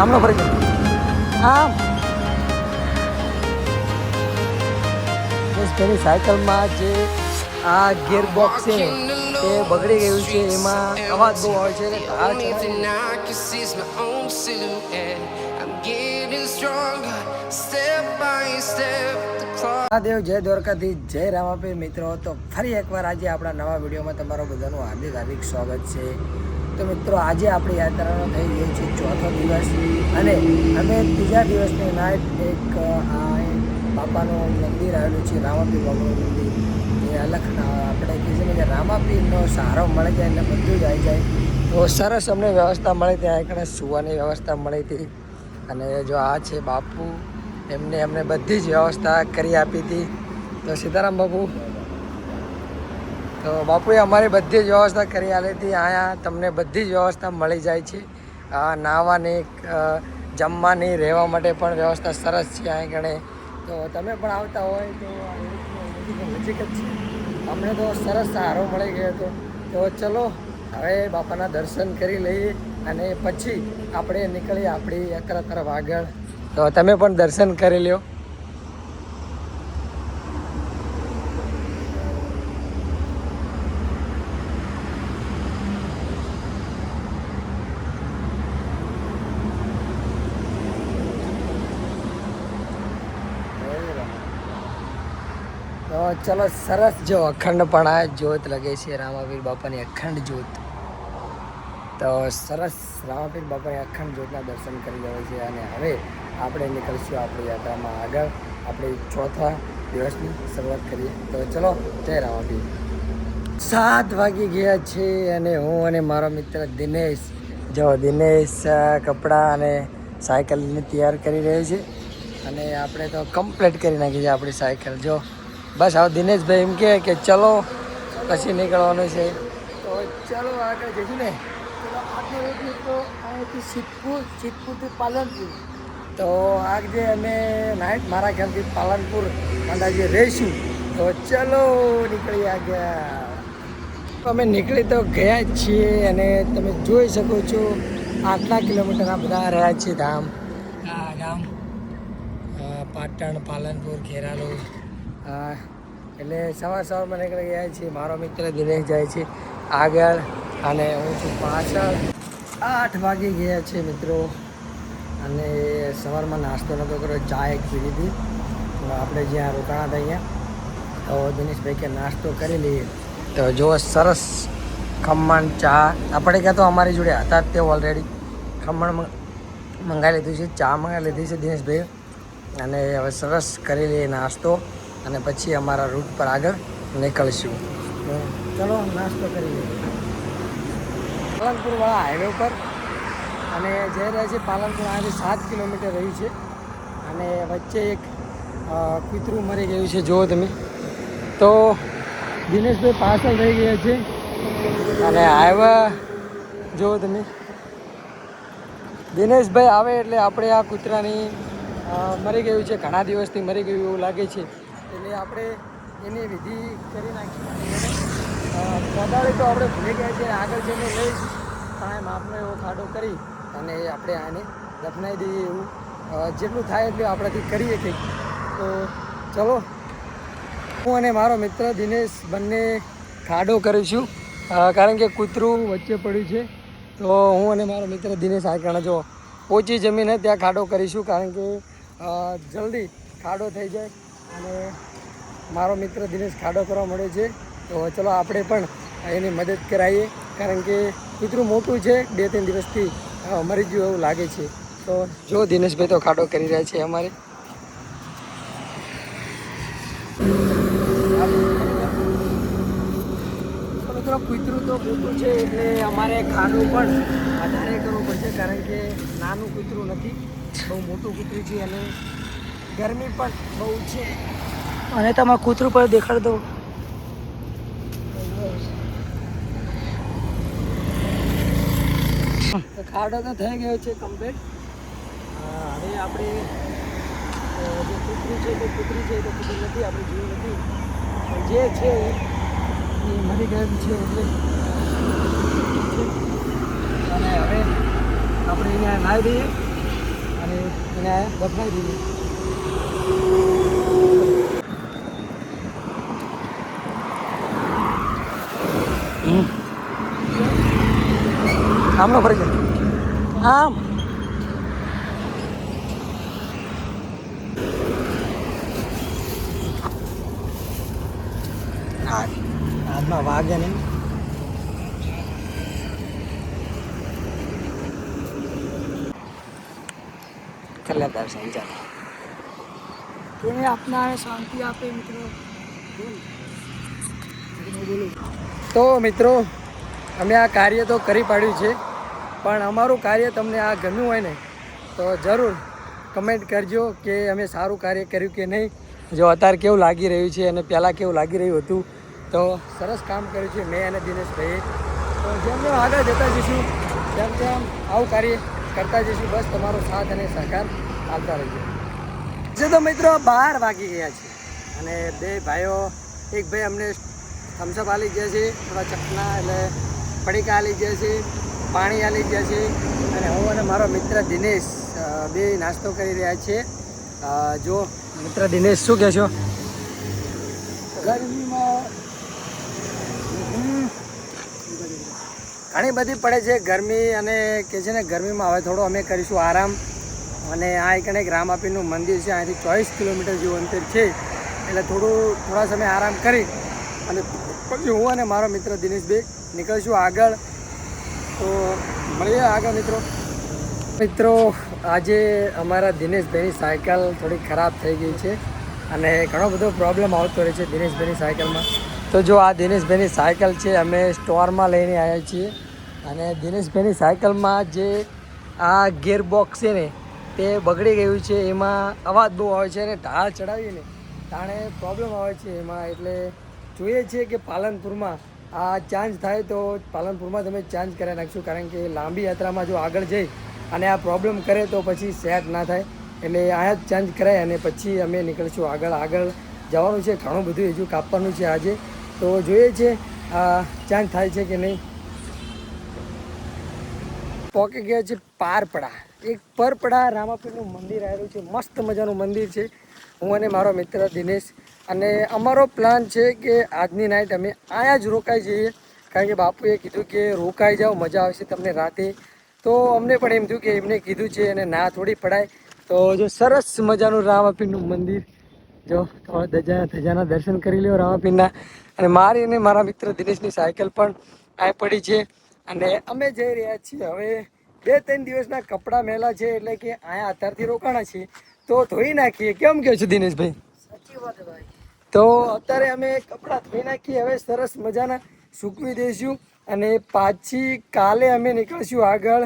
આમનો ફરી આમ પેલી સાયકલમાં જે આ ગિયર બોક્સ છે તે બગડી ગયું છે, એમાં અવાજ બહુ આવે છે. મહાદેવ, જય દ્વારકાધીશ, જય રામાપીર. મિત્રો, તો ફરી એકવાર આજે આપણા નવા વિડીયોમાં તમારું બધાનું હાર્દિક હાર્દિક સ્વાગત છે. તો મિત્રો, આજે આપણી યાત્રાનો થઈ ગયો છે ચોથો દિવસ, અને અમે ત્રીજા દિવસની નાઇટ એક બાપાનું મંદિર આવેલું છે, રામાપીર બાપાનું મંદિર. એ આપણે કહીએ ને કે રામાપીરનો સહારો મળી જાય એટલે બધું જ આવી જાય. તો સરસ અમને વ્યવસ્થા મળી, ત્યાં એકને સુવાની વ્યવસ્થા મળી હતી. અને જો આ છે બાપુ, એમને બધી જ વ્યવસ્થા કરી આપી હતી. તો સીતારામ બાપુ, તો બાપુએ અમારી બધી જ વ્યવસ્થા કરી આપી હતી. અહીંયા તમને બધી જ વ્યવસ્થા મળી જાય છે, નાહવાની, જમવાની, રહેવા માટે પણ વ્યવસ્થા સરસ છે અહીં ગણે. તો તમે પણ આવતા હોય તો નજીક જ છે, અમને તો સરસ સહારો મળી ગયો હતો. તો ચલો હવે બાપાના દર્શન કરી લઈએ અને પછી આપણે નીકળીએ આપણી યાત્રા તરફ આગળ. તો તમે પણ દર્શન કરી લ્યો. તો ચલો, સરસ જો અખંડપણા જ્યોત લગે છે, રામાપીર બાપાની અખંડ જ્યોત. તો સરસ રામાપીર બાપાની અખંડ જ્યોતના દર્શન કરી લેવાય છે. અને હવે આપણે નીકળીશું આપણી યાત્રામાં આગળ. આપણે ચોથા દિવસની શરૂઆત કરીએ. તો ચલો, જય રામાપીર. 7 વાગી ગયા છે અને હું અને મારો મિત્ર દિનેશ, જો દિનેશ કપડાં અને સાયકલને તૈયાર કરી રહ્યો છે. અને આપણે તો કમ્પ્લીટ કરી નાખી છે આપણી સાયકલ. જો બસ હવે દિનેશભાઈ એમ કહે કે ચલો પછી નીકળવાનું છે. તો ચલો આગળ જઈશું ને. આજનો રૂટ મિત્રો અહીંથી સિદ્ધપુરથી પાલનપુર. તો આજે અમે નાઇટ મારા ખ્યાલથી પાલનપુર અંદાજે રહીશું. તો ચલો નીકળી ગયા. અમે નીકળી તો ગયા જ છીએ અને તમે જોઈ શકો છો આટલા કિલોમીટર આ બધા રહ્યા છે ધામ. આ ગામ પાટણ, પાલનપુર, ખેરાલુ. એટલે સવારમાં નીકળી ગયા છીએ. મારો મિત્ર દિનેશ જાય છે આગળ અને હું છું પાછળ. 8 વાગી ગયા છે મિત્રો. અને સવારમાં નાસ્તો નહોતો કર્યો, ચા એક પી લીધી. આપણે જ્યાં રોકાણા હતા અહીંયા, તો દિનેશભાઈ કે નાસ્તો કરી લઈએ. તો જો સરસ ખમણ, ચા, આપણે ક્યાં તો અમારી જોડે હતા જ તે ઓલરેડી. ખમણ મંગાવી લીધું છે, ચા મંગાવી લીધી છે દિનેશભાઈ. અને હવે સરસ કરી લઈએ નાસ્તો અને પછી અમારા રૂટ પર આગળ નીકળીશું. તો ચલો નાસ્તો કરી લઈએ પાલનપુરવાળા હાઈવે પર. અને જઈ રહ્યા છે પાલનપુર. અહીંથી 7 કિલોમીટર રહ્યું છે. અને વચ્ચે એક કૂતરું મરી ગયું છે, જુઓ તમે. તો દિનેશભાઈ પાછળ રહી ગયા છે અને હાઈવે જુઓ તમે. દિનેશભાઈ આવે એટલે આપણે આ કૂતરાની મરી ગયું છે, ઘણા દિવસથી મરી ગયું એવું લાગે છે, એટલે આપણે એની વિધિ કરી નાખી. પદાળી તો આપણે ભૂલી ગયા છીએ, આગળ જઈને લઈશ પણ માપનો એવો ખાડો કરી અને આપણે આને દફનાવી દઈએ. એવું જેટલું થાય એટલું આપણાથી કરીએ કંઈક. તો ચલો, હું અને મારો મિત્ર દિનેશ બંને ખાડો કરીશું, કારણ કે કૂતરું વચ્ચે પડ્યું છે. તો હું અને મારો મિત્ર દિનેશ આ કારણ જો ઓછી જમીન ત્યાં ખાડો કરીશું, કારણ કે જલ્દી ખાડો થઈ જાય. અને મારો મિત્ર દિનેશ ખાડો કરવા મળ્યો છે. તો ચલો આપણે પણ એની મદદ કરાવીએ, કારણ કે કૂતરું મોટું છે, 2-3 દિવસથી મરી ગયું એવું લાગે છે. તો જો દિનેશભાઈ તો ખાડો કરી રહ્યા છે અમારે. મિત્રો, કૂતરું તો મોટું છે એટલે અમારે ખાડું પણ વધારે કરવું પડશે, કારણ કે નાનું કૂતરું નથી, બહુ મોટું કૂતરું છે અને ગરમી પણ બહુ છે. અને તમારે કૂતરું પર દેખાડ દો. તો ખાડો તો થઈ ગયો છે કમ્પ્લીટ. હવે આપણે જે કૂતરું છે તે કૂતરી છે, તો કૂતરી નથી, આપણે જોયું નથી, પણ જે છે એ મરી ગયેલું છે. એટલે અને હવે આપણે અહીંયા નાહી દઈએ અને એને દફનાવી દીધી. આમનો ફરી જાય આમ. હાથમાં વાગે નહીં. કલ્યાદાર સમજા એને આપના શાંતિ આપે મિત્રો. તો મિત્રો અમે આ કાર્ય તો કરી પાડ્યું છે, પણ અમારું કાર્ય તમને આ ગમ્યું હોય ને તો જરૂર કમેન્ટ કરજો કે અમે સારું કાર્ય કર્યું કે નહીં. જો અત્યારે કેવું લાગી રહ્યું છે અને પહેલાં કેવું લાગી રહ્યું હતું. તો સરસ કામ કર્યું છે મેં અને દિનેશભાઈએ. તો જેમ જેમ આગળ જતા જઈશું તેમ તેમ આવું કાર્ય કરતા જઈશું. બસ તમારો સાથ અને સહકાર આવતા રહીએ. જે તો મિત્રો 12 વાગી ગયા છે અને બે ભાઈઓ, એક ભાઈ અમને થમ્સઅપ આલી ગયા છે, થોડા ચકના એટલે પડીકા આલી ગયા છે, પાણી આલી ગયા છે, અને હું અને મારો મિત્ર દિનેશ બે નાસ્તો કરી રહ્યા છીએ. જો મિત્ર દિનેશ શું કહેશો? ગરમીમાં ઘણી બધી પડે છે ગરમી, અને કે છે ને ગરમીમાં હવે થોડો અમે કરીશું આરામ. અને આ એક રામાપીરનું મંદિર છે, અહીંથી 24 કિલોમીટર જેવું અંતર છે, એટલે થોડા સમય આરામ કરી અને પછી હું અને મારો મિત્ર દિનેશભાઈ નીકળીશું આગળ. તો મળીએ આગળ મિત્રો. આજે અમારા દિનેશભાઈની સાયકલ થોડી ખરાબ થઈ ગઈ છે અને ઘણો બધો પ્રોબ્લેમ આવતો રહે છે દિનેશભાઈની સાયકલમાં. તો જો આ દિનેશભાઈની સાયકલ છે, અમે સ્ટોરમાં લઈને આવ્યા છીએ. અને દિનેશભાઈની સાયકલમાં જે આ ગિયરબોક્સ છે ને તે બગડી ગયું છે. એમાં અવાજ બહુ આવે છે અને ઢાળ ચડાવીને તાણે પ્રોબ્લેમ આવે છે એમાં. એટલે જોઈએ છીએ કે પાલનપુરમાં આ ચાર્જ થાય તો પાલનપુરમાં તમે ચાર્જ કરાવી નાખશું, કારણ કે લાંબી યાત્રામાં જો આગળ જઈ અને આ પ્રોબ્લેમ કરે તો પછી સેટ ના થાય. એટલે અહીંયા જ ચાર્જ કરાય અને પછી અમે નીકળીશું આગળ જવાનું છે. ઘણું બધું હજુ કાપવાનું છે આજે. તો જોઈએ છે ચાર્જ થાય છે કે નહીં. પહોંચી ગયા છે પારપડા. એક પરપડા રામાપીરનું મંદિર આવેલું છે, મસ્ત મજાનું મંદિર છે. હું અને મારો મિત્ર દિનેશ, અને અમારો પ્લાન છે કે આજની નાઇટ અમે અહીંયા જ રોકાઈ જઈએ, કારણ કે બાપુએ કીધું કે રોકાઈ જાઓ, મજા આવશે તમને રાતે. તો અમને પણ એમ થયું કે એમને કીધું છે અને ના થોડી પડાય. તો જો સરસ મજાનું રામાપીરનું મંદિર, જો ધજાના દર્શન કરી લ્યો રામાપીરના. અને મારી અને મારા મિત્ર દિનેશની સાયકલ પણ આ પડી છે અને અમે જઈ રહ્યા છીએ હવે. 2-3 દિવસના કપડાં મેલા છે, એટલે કે અહીંયા અત્યારથી રોકાણા છીએ તો ધોઈ નાખીએ. કેમ કહો છો દિનેશભાઈ? સાચી વાત ભાઈ. તો અત્યારે અમે કપડાં ધોઈ નાખીએ, હવે સરસ મજાના સૂકવી દઈશું અને પાછી કાલે અમે નીકળીશું આગળ.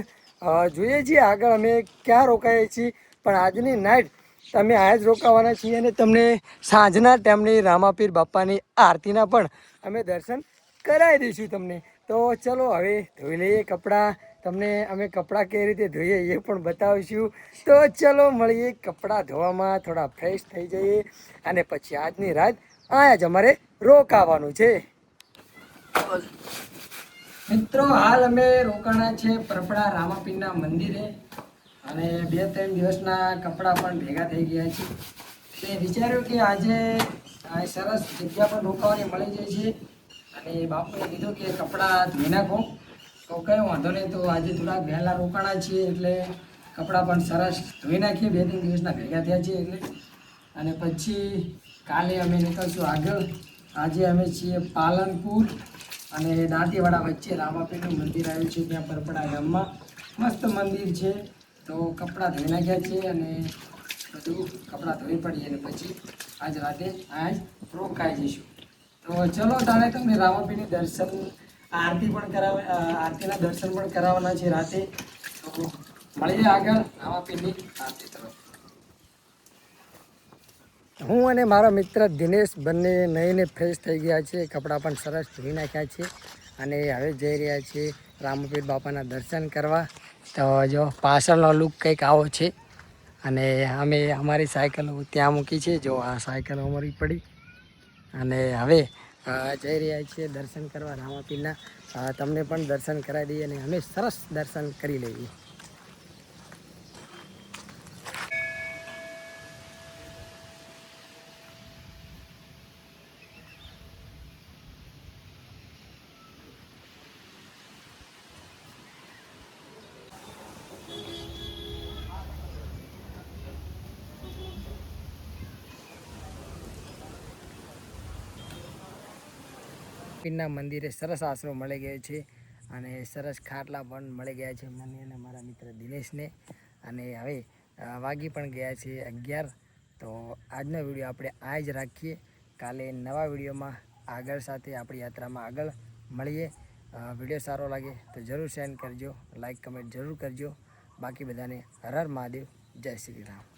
જોઈએ છીએ આગળ અમે ક્યાં રોકાઈએ છીએ, પણ આજની નાઇટ તમે આ જ રોકાવાના છીએ અને તમને સાંજના ટાઈમની રામાપીર બાપાની આરતીના પણ અમે દર્શન કરાવી દઈશું તમને. તો ચલો હવે ધોઈ લઈએ કપડાં. તમને અમે કપડાં કઈ રીતે ધોઈએ એ પણ બતાવીશું. તો ચલો મળીએ કપડાં ધોવામાં, થોડા ફ્રેશ થઈ જઈએ અને પછી આજની રાત અહીંયા જ અમારે રોકાવાનું છે. મિત્રો હાલ અમે રોકાણા છે પરપડા રામાપીરના મંદિરે અને 2-3 દિવસના કપડાં પણ ભેગા થઈ ગયા છે. તે વિચાર્યું કે આજે સરસ જગ્યા પર રોકાવાની મળી જાય છે અને બાપુએ કીધું કે કપડાં ધોઈ નાખો. તો કંઈ વાંધો નહીં. તો આજે થોડાક વહેલા રોકાણા છીએ એટલે કપડાં પણ સરસ ધોઈ નાખીએ. 2-3 દિવસના ભેગા થયા છીએ એટલે. અને પછી કાલે અમે નીકળશું આગળ. આજે અમે છીએ પાલનપુર અને દાંતીવાડા વચ્ચે રામાપીરનું મંદિર આવ્યું છે, ત્યાં પરપડા ગામમાં મસ્ત મંદિર છે. તો કપડાં ધોઈ નાખ્યા છે અને બધું કપડાં ધોઈ પડીએ અને પછી આજ રાતે આજ રોકાઈ જઈશું. તો ચલો તારે તમને રામાપીરની દર્શન આરતીના દર્શન પણ કરાવવાના છે રાતે. તો મળીએ આગળ રામાપીરની આરતી તરફ. હું અને મારો મિત્ર દિનેશ બંને નહીને ફ્રેશ થઈ ગયા છે, કપડાં પણ સરસ ધોઈ નાખ્યા છે અને હવે જઈ રહ્યા છીએ રામાપીર બાપાના દર્શન કરવા. તો જો પાછળનો લુક કંઈક આવો છે અને અમે અમારી સાયકલો ત્યાં મૂકી છે. જો આ સાયકલ અમારી પડી અને હવે જઈ રહ્યા છીએ દર્શન કરવા રામાપીરના. તમને પણ દર્શન કરાવી દઈએ અને અમે સરસ દર્શન કરી લઈએ. પીરના મંદિરે સરસ આશરો મળી ગયો છે અને સરસ ખાટલા પણ મળી ગયા છે મને અને મારા મિત્ર દિનેશને. અને હવે વાગી પણ ગયા છે 11. તો આજનો વિડીયો આપણે આ જ રાખીએ. કાલે નવા વિડીયોમાં આગળ સાથે આપણી યાત્રામાં આગળ મળીએ. વિડીયો સારો લાગે તો જરૂર શેર કરજો, લાઈક કમેન્ટ જરૂર કરજો. બાકી બધાને હર હર મહાદેવ, જય શ્રી રામ.